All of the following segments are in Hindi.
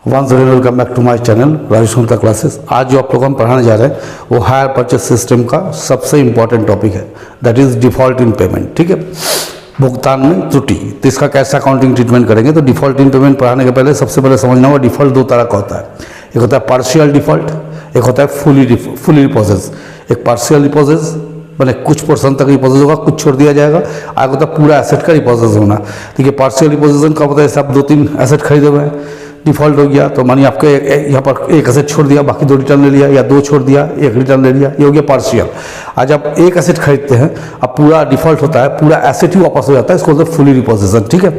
Once again welcome back to my channel Rajesh Gupta Classes. आज जो आप लोग हम पढ़ाने जा रहे हैं वो हायर परचेस सिस्टम का सबसे इंपॉर्टेंट टॉपिक है, that is default in payment. ठीक है, भुगतान में त्रुटि। तो इसका कैसे अकाउंटिंग ट्रीटमेंट करेंगे। तो डिफॉल्ट इन पेमेंट पढ़ाने के पहले सबसे पहले समझना होगा डिफॉल्ट दो तरह का होता है। एक होता है पार्शियल डिफॉल्ट, एक होता है फुली रिपोजेस। एक पार्शियल रिपोजेस मैंने कुछ परसेंट तक रिपोजेस होगा, कुछ छोड़ दिया जाएगा। आगे होता है पूरा एसेट का रिपोजेस होना। देखिए पार्शियल रिपोजेशन कब होता है, जैसे आप 2-3 एसेट खरीदे हुए हैं, डिफॉल्ट हो गया तो मानिए आपके यहाँ पर एक एसेट छोड़ दिया, बाकी 2 रिटर्न ले लिया, या 2 छोड़ दिया 1 रिटर्न ले लिया, ये हो गया पार्शियल। आज आप एक एसेट खरीदते हैं, अब पूरा डिफॉल्ट होता है, पूरा एसेट ही वापस हो जाता है, इसको बोलते हैं फुली रिपोजिशन। ठीक है,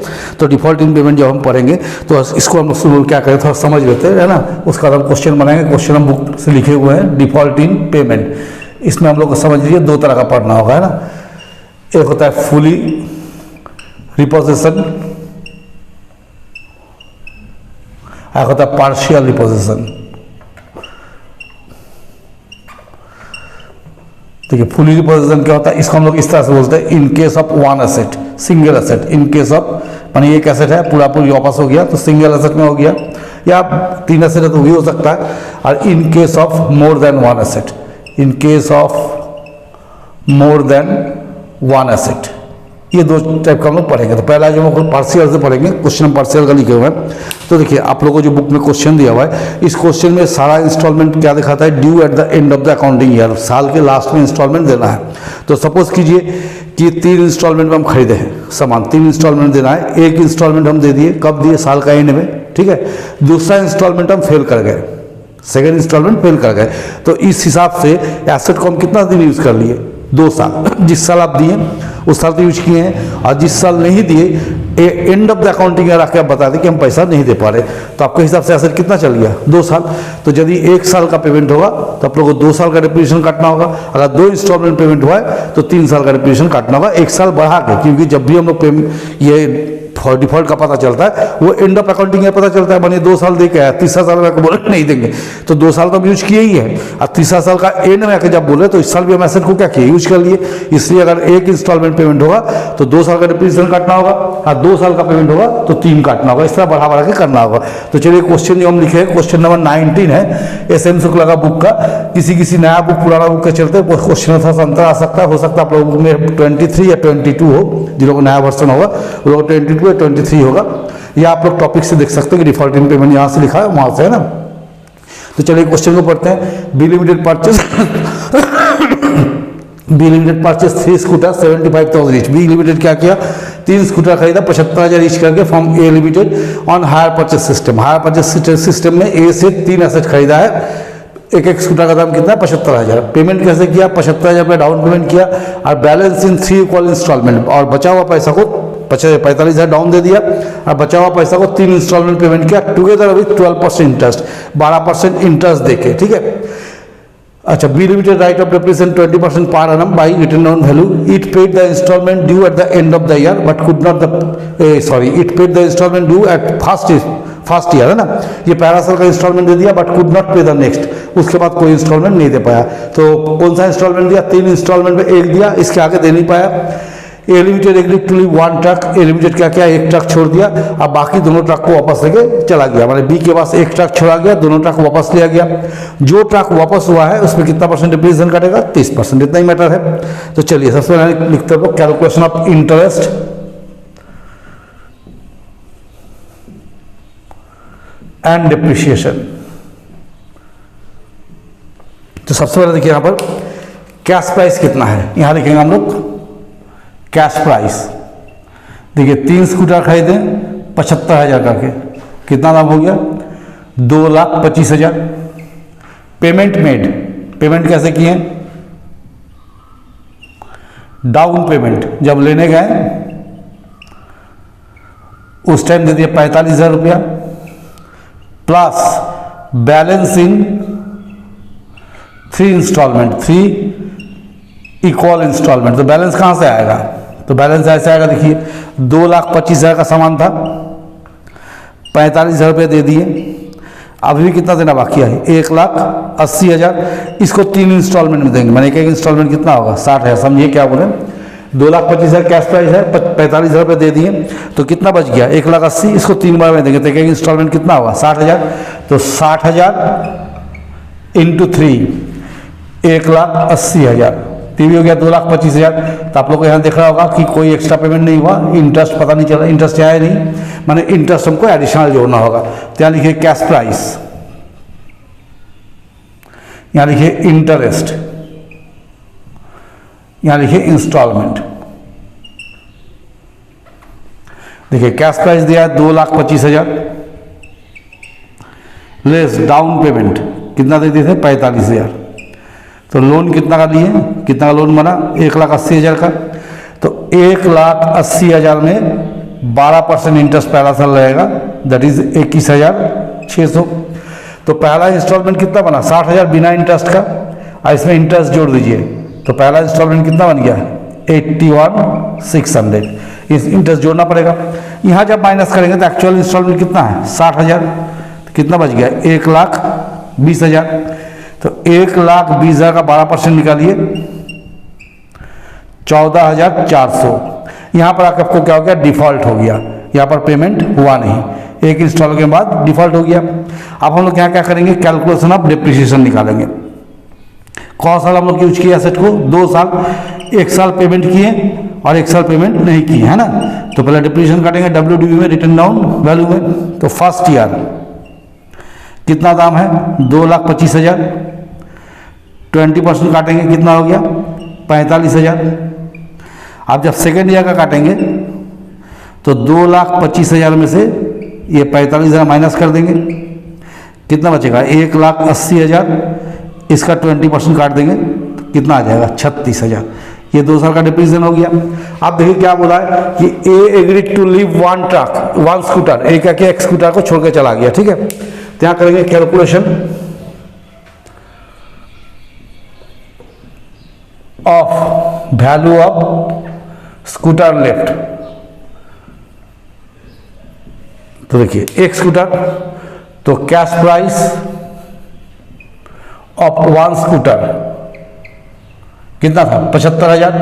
तो डिफॉल्ट इन पेमेंट जब हम पढ़ेंगे तो इसको हम शुरू क्या करें, थोड़ा समझ लेते हैं ना। उसका हम क्वेश्चन बनाएंगे, क्वेश्चन हम बुक से लिखे हुए हैं डिफॉल्ट इन पेमेंट। इसमें हम लोग को समझ लीजिए 2 तरह का पढ़ना होगा, है ना। एक होता है फुली रिपोजिशन, एक होता है पार्शियल रिपोजिशन। देखिए फुली रिपोजिशन क्या होता है, इसको हम लोग इस तरह से बोलते हैं in case of one asset, single asset. In case of मानिए एक एसेट है, पूरी वापस हो गया तो सिंगल एसेट में हो गया, या 3 एसेट है तो भी हो सकता है। और in case of more than one asset, in case of more than one asset, ये 2 टाइप का हम लोग पढ़ेंगे। तो पहला जो हम लोग पार्शियल से पढ़ेंगे, क्वेश्चन हम पार्शियल का लिखे हुए हैं। तो देखिए आप लोगों को जो बुक में क्वेश्चन दिया हुआ है, इस क्वेश्चन में सारा इंस्टॉलमेंट क्या दिखाता है, due at the end of the accounting year, साल के लास्ट में इंस्टॉलमेंट देना है। तो सपोज कीजिए कि 3 इंस्टॉलमेंट में हम खरीदे हैं सामान, 3 इंस्टॉलमेंट देना है। एक इंस्टॉलमेंट हम दे दिए, कब दिए, साल का एंड में। ठीक है, दूसरा इंस्टॉलमेंट हम फेल कर गए, सेकेंड इंस्टॉलमेंट फेल कर गए। तो इस हिसाब से एसेट को हम कितना दिन यूज कर लिए, 2 साल। जिस साल आप दिए उस साल तो यूज किए हैं, और जिस साल नहीं दिए and of the accounting year आके आप बता दें कि हम पैसा नहीं दे पा रहे, तो आपके हिसाब से एसेट कितना चल गया, 2 साल। तो यदि 1 साल का पेमेंट होगा तो आप लोगों को 2 साल का डिप्रीशिएशन काटना होगा। अगर 2 इंस्टॉलमेंट पेमेंट हुआ है तो 3 साल का डिप्रीशिएशन काटना होगा, 1 साल बढ़ा के। क्योंकि जब भी हम लोग ये डिफॉल्ट का पता चलता है वो एंड ऑफ अकाउंटिंग ईयर पता चलता है। मानिए 2 साल दे के आया, तीसरा साल में आकर बोले नहीं देंगे, तो 2 साल तो हम यूज किए ही है, और तीसरा साल का एंड में आकर जब बोले तो इस साल भी हम एसेट को क्या किए, यूज कर लिए। इसलिए अगर 1 इंस्टॉलमेंट पेमेंट होगा तो 2 साल का डिप्रीशिएशन काटना होगा, और 2 साल का पेमेंट होगा तो 3 काटना होगा। इस तरह बढ़ा के करना होगा। तो चलिए क्वेश्चन जो हम लिखे हैं, क्वेश्चन नंबर 19 है SM शुक्ला का बुक का। किसी नया बुक पुराना बुक के चलते क्वेश्चन में थोड़ा अंतर आ सकता है, हो सकता है आप लोगों में 23 या 22 हो, जिन लोगों को नया वर्जन होगा वो लोग 22 या 23 होगा, या आप लोग टॉपिक से देख सकते हैं कि डिफॉल्ट इन पेमेंट यहाँ से लिखा है वहाँ से, है ना। तो चलिए क्वेश्चन को पढ़ते हैं। B Limited purchase B Limited purchase 3 scooter 75,000 each. B Limited क्या किया, 3 स्कूटर खरीदा 75,000 ईच करके from A Limited on hire purchase system. Hire purchase system में ए से 3 एसेट खरीदा है, एक स्कूटर का दाम कितना है, 75,000। पेमेंट कैसे किया, 75,000 रुपये डाउन पेमेंट किया, और बैलेंस इन 3 इक्वल इंस्टॉलमेंट, और बचा हुआ पैसा को 45,000 डाउन दे दिया, और बचा हुआ पैसा को 3 इंस्टॉलमेंट पेमेंट किया, टुगेदर विथ 12% इंटरेस्ट, 12% इंटरेस्ट देके। ठीक है, अच्छा। B limited write off depreciation 20% per annum by return on value. It paid the installment due at the end of the year but could not it paid the installment due at first year, है ना। ये पहला साल का इंस्टॉलमेंट दे दिया but could not pay the next, उसके बाद कोई इंस्टॉलमेंट नहीं दे पाया। तो कौन सा इंस्टॉलमेंट दिया, 3 इंस्टॉलमेंट में 1 दिया, इसके आगे दे नहीं पाया। A limited agreed to leave 1 truck, A limited क्या किया, 1 ट्रक छोड़ दिया, अब बाकी दोनों ट्रक को वापस लेके चला गया। माने बी के पास 1 ट्रक छोड़ा गया, दोनों ट्रक वापस लिया गया। जो ट्रक वापस हुआ है उसमें कितना % डिप्रीशिएशन कटेगा, 30%, इतना ही मैटर है। तो चलिए सबसे पहले लिखते हैं calculation of interest and depreciation. तो सबसे पहले देखिए यहाँ पर कैश प्राइस कितना है, यहाँ लिखेंगे हम लोग कैश प्राइस। देखिए 3 स्कूटर खरीदे 75,000 करके, कितना दाम हो गया, 2,25,000। पेमेंट मेड, पेमेंट कैसे किए, डाउन पेमेंट जब लेने गए उस टाइम दे दिया 45,000 रुपया, plus balance in 3 installment, 3 equal installment. तो बैलेंस कहाँ से आएगा, तो बैलेंस ऐसे आएगा। देखिए 2,25,000 का सामान था, 45,000 रुपये दे दिए, अभी भी कितना देना बाकी है, 1,80,000। इसको 3 इंस्टॉलमेंट में देंगे, मैंने एक इंस्टॉलमेंट कितना होगा, 60,000। समझिए क्या बोले, 2,25,000 कैश प्राइस है, 45,000 रुपये दे दिए, तो कितना बच गया 1,80,000। इसको 3 बार में देंगे तो एक इंस्टॉलमेंट कितना होगा 60,000। तो 60,000 इंटू 3 1,80,000, तो भी हो गया 2,25,000। तो आप लोग को यहाँ देख रहा होगा कि कोई एक्स्ट्रा पेमेंट नहीं हुआ, इंटरेस्ट पता नहीं चला, इंटरेस्ट आया नहीं, माने इंटरेस्ट हमको एडिशनल जोड़ना होगा। तो यहाँ लिखिए कैश प्राइस, यहाँ लिखिए इंटरेस्ट, यहाँ लिखिए इंस्टॉलमेंट। देखिए कैश प्राइस दिया है 2,25,000, लेस डाउन पेमेंट कितना दे दिए थे 45,000। तो लोन कितना का लिए, कितना का लोन बना 1,80,000 का। तो 1,80,000 में 12% इंटरेस्ट पहला साल रहेगा, दैट इज 21,600। तो पहला इंस्टॉलमेंट कितना बना 60,000 बिना इंटरेस्ट का, और इसमें इंटरेस्ट जोड़ दीजिए, तो पहला इंस्टॉलमेंट कितना बन गया 81,600। इस इंटरेस्ट जोड़ना पड़ेगा। यहाँ जब माइनस करेंगे तो एक्चुअल इंस्टॉलमेंट कितना है 60,000, तो कितना बच गया 1,20,000। तो 1,20,000 का 12% निकालिए 14,400। यहाँ पर आकर आपको क्या हो गया डिफॉल्ट हो गया, यहाँ पर पेमेंट हुआ नहीं, एक इंस्टॉल के बाद डिफॉल्ट हो गया। अब हम लोग यहाँ क्या करेंगे कैलकुलेशन ऑफ डिप्रिसिएशन निकालेंगे। कौन साल हम लोग यूज किए एसेट को 2 साल, 1 साल पेमेंट किए और 1 साल पेमेंट नहीं किए, है ना। तो पहले डिप्रिसिएशन काटेंगे WDV में, रिटर्न डाउन वैल्यू में। तो फर्स्ट ईयर कितना दाम है 2,25,000, 20% काटेंगे कितना हो गया 45,000। अब जब सेकेंड ईयर का काटेंगे तो 2,25,000 में से ये 45,000 माइनस कर देंगे, कितना बचेगा 1,80,000। इसका 20% काट देंगे तो कितना आ जाएगा 36,000। ये 2 साल का डिप्रिसिएशन हो गया। अब देखिए क्या बोला है कि A agreed to leave 1 truck 1 scooter, एक एक स्कूटर को छोड़ के चला गया, ठीक है। तो यहाँ करेंगे calculation of value of scooter left. तो देखिए एक स्कूटर, तो कैश प्राइस ऑफ 1 स्कूटर कितना था 75,000।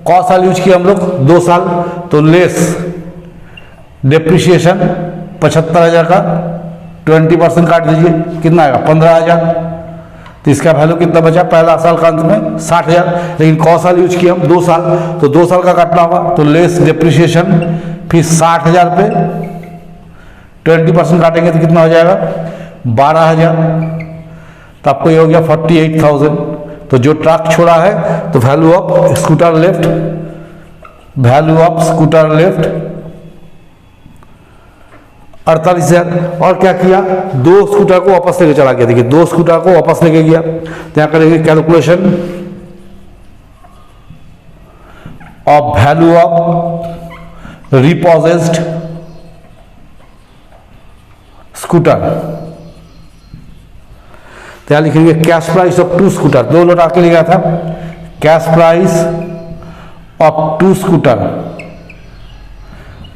कौन साल यूज किया हम लोग 2 साल, तो लेस डेप्रिसिएशन 75,000 का 20% काट दीजिए, कितना आएगा 15,000। तो इसका वैल्यू कितना बचा पहला साल का अंत में 60,000। लेकिन कौन साल यूज किया हम 2 साल, तो 2 साल का काटना होगा, तो लेस डेप्रिसिएशन फिर 60,000 पे 20% काटेंगे तो कितना हो जाएगा 12,000। तो आपको ये हो गया 48,000। तो जो ट्रक छोड़ा है तो value of scooter left, value of scooter left 48,000। और क्या किया 2 स्कूटर को वापस लेके चला गया। देखिए 2 स्कूटर को वापस लेके गया, तो यहाँ करेंगे calculation of value of repossessed scooter. तो यहाँ लिखेंगे कैश प्राइस ऑफ 2 स्कूटर, 2 लोट आके ले गया था, कैश प्राइस ऑफ 2 स्कूटर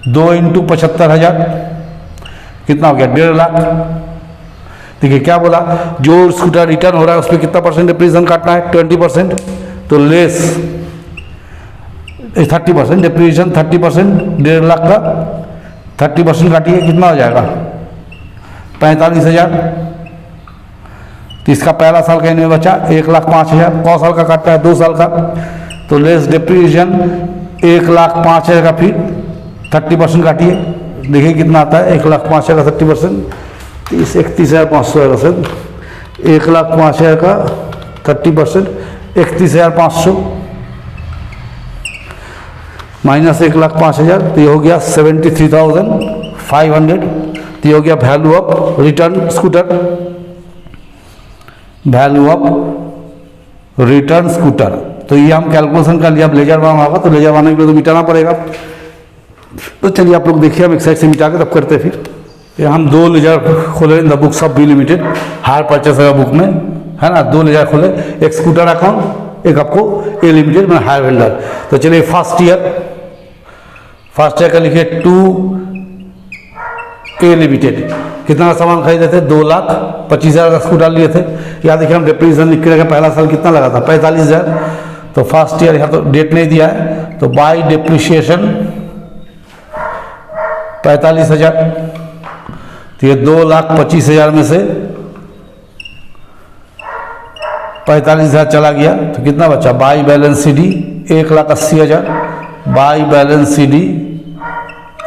2 × 75,000 कितना हो गया 1.5 लाख। देखिए क्या बोला जो स्कूटर रिटर्न हो रहा है उस पर कितना परसेंट डिप्रिसिएशन काटना है 20%। तो लेस 30% डिप्रिसिएशन 30%, 1.5 लाख का 30% काटिए कितना हो जाएगा 45,000। तो इसका पहला साल कहने में बचा 1,05,000। कौन साल का काटता है 2 साल का, तो लेस डिप्रिसिएशन 1,05,000 का फिर 30% काटिए, देखिए कितना आता है 1,05,000 का 30%, 31,500 आएगा सर। 1,05,000 का 30% 31,500 माइनस 1,05,000, तो ये हो गया 73,500। तो ये हो गया value of return scooter, value of return scooter. तो ये हम कैलकुलेशन कर लिया। अब लेजर बनाना होगा, तो लेजर बनाने के लिए तो मिटाना पड़ेगा। तो चलिए आप लोग देखिए, हम एक साइड से मिटा के तब करते फिर। ये हम 2 लेजर खोले in the books of B limited hire purchaser book में, है ना। 2 लेजर खोले, एक स्कूटर अकाउंट, एक आपको ए लिमिटेड में हायर वेंडर। तो चलिए फर्स्ट ईयर का लिखिए 2 ए लिमिटेड कितना सामान खरीदे थे 2,25,000 का स्कूटर लिए थे। यहाँ देखिए हम डिप्रिसिएशन लिख के रखे, पहला साल कितना लगा था 45,000। तो फर्स्ट ईयर यहाँ तो डेट नहीं दिया है, तो बाई डिप्रिशिएशन 45,000, तो ये 2,25,000 में से 45,000 चला गया, तो कितना बचा? By balance C D 1,80,000, by balance C D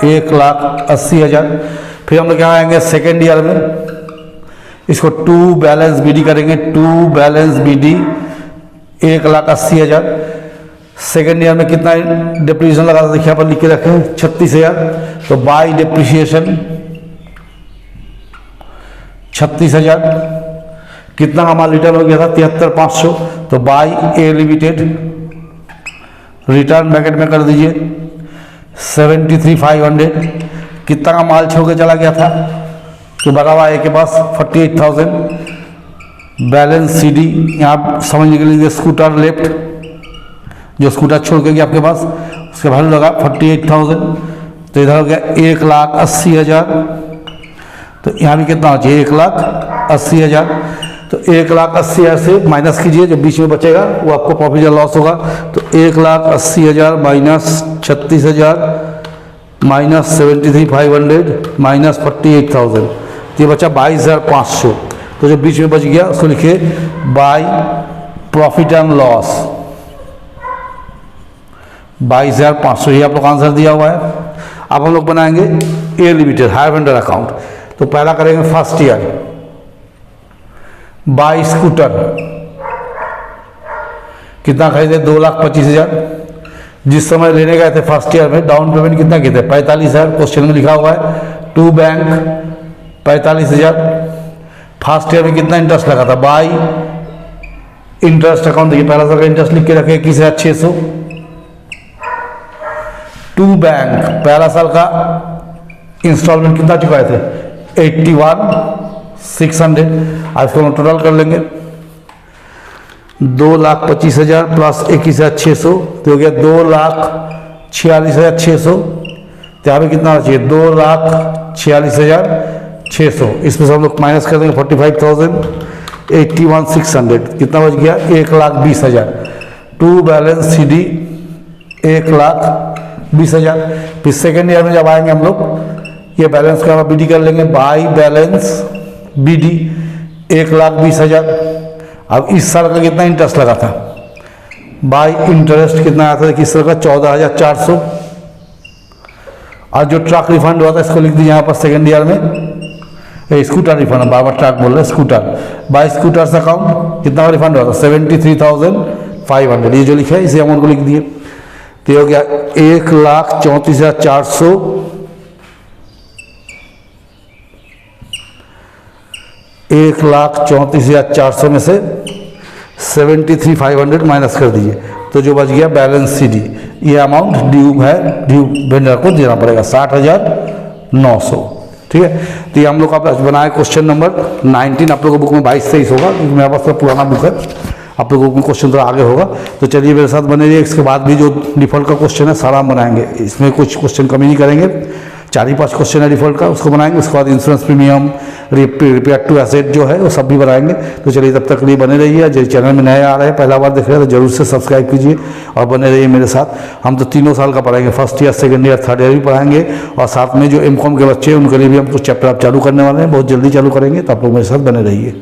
1,80,000। फिर हम लोग क्या आएंगे सेकेंड ईयर में, इसको 2 बैलेंस बी डी करेंगे, 2 balance B D 1,80,000। Second year में कितना डिप्रिसिएशन लगा था देखिए, अपन लिख के रखें 36,000, तो बाई डिप्रिसिएशन 36,000। कितना हमारा रिटर्न हो गया था? 73,500, तो by A limited return bracket में कर दीजिए 73,500। कितना का माल छोड़ के चला गया था? तो बना हुआ ए के पास 48,000। बैलेंस सी डी यहाँ समझने के लिए स्कूटर लेफ्ट, जो स्कूटर छोड़ के गया आपके पास, उसका वैल्यू लगा 48,000, तो इधर हो गया 1,80,000। तो यहाँ भी कितना हो चाहिए? 1,80,000। तो 1,80,000 से माइनस कीजिए, जो बीच में बचेगा वो आपको प्रॉफिट या लॉस होगा। तो 1,80,000 माइनस 36,000 माइनस 73,500 माइनस 48,000, तो ये बचा 22,500। तो जो बीच में बच गया उसको लिखिए बाई प्रॉफिट एंड लॉस 22,500, ये आप लोग आंसर दिया हुआ है। अब हम लोग बनाएंगे ए लिमिटेड हायर वेंडर अकाउंट। तो पहला करेंगे फर्स्ट ईयर, बाई स्कूटर कितना खरीदे? 2,25,000। जिस समय लेने गए थे फर्स्ट ईयर में डाउन पेमेंट कितना किए थे? 45,000, क्वेश्चन में लिखा हुआ है। 2 बैंक 45,000। फर्स्ट ईयर में कितना इंटरेस्ट लगा था? बाई इंटरेस्ट अकाउंट देखिए, पहला साल का इंटरेस्ट लिख के रखे 21,600। 2 बैंक पहला साल का इंस्टॉलमेंट कितना चुकाए थे? 81,600। आज इसको हम टोटल कर लेंगे, 2,25,000 प्लस 21,600, तो हो गया 2,46,600। तो यहाँ पे कितना चाहिए? 2,46,600। इसमें से हम लोग माइनस कर देंगे 45,000, 81,600, कितना बच गया? 1,20,000। 2 बैलेंस सी डी 1,20,000। फिर सेकेंड ईयर में जब आएंगे हम लोग, ये बैलेंस का बी डी कर लेंगे, बाई बैलेंस बी डी 1,20,000। अब इस साल का कितना इंटरेस्ट लगा था? बाई इंटरेस्ट कितना आया था? इस साल का 14,400। और जो ट्रक रिफंड हुआ था इसको लिख दीजिए यहाँ पर सेकेंड ईयर में, स्कूटर रिफंड, बार बार ट्रक बोल रहे, स्कूटर। बाई स्कूटर्स अकाउंट कितना रिफंड हुआ था? 73,500। ये जो लिखा है इसी अमाउंट को लिख दिए, तो हो गया 1,34,400 1,34,400 में से 73,500 माइनस कर दीजिए, तो जो बच गया बैलेंस सी डी, ये अमाउंट ड्यू है, ड्यू वेंडर को देना पड़ेगा 60,900। ठीक है, तो ये हम लोग का बनाए क्वेश्चन नंबर 19। आप लोगों को बुक में 22-23 होगा, क्योंकि मेरे पास पुराना बुक है, आप लोगों को क्वेश्चन थोड़ा आगे होगा। तो चलिए मेरे साथ बने रहिए, इसके बाद भी जो डिफ़ॉल्ट का क्वेश्चन है सारा हम बनाएंगे, इसमें कुछ क्वेश्चन कमी नहीं करेंगे। 4-5 क्वेश्चन है डिफ़ॉल्ट का, उसको बनाएंगे। उसके बाद insurance premium, repair to asset जो है वो सब भी बनाएंगे। तो चलिए तब तक के लिए बने रहिए। जो चैनल में नए आ रहे हैं, पहला बार देख रहे हैं, तो जरूर से सब्सक्राइब कीजिए और बने रहिए मेरे साथ। हम तो तीनों साल का पढ़ाएंगे, first year, second year, third year भी पढ़ाएंगे, और साथ में जो एमकॉम के बच्चे हैं उनके लिए भी हम कुछ चैप्टर आप चालू करने वाले हैं, बहुत जल्दी चालू करेंगे। तो आप लोग मेरे साथ बने रहिए।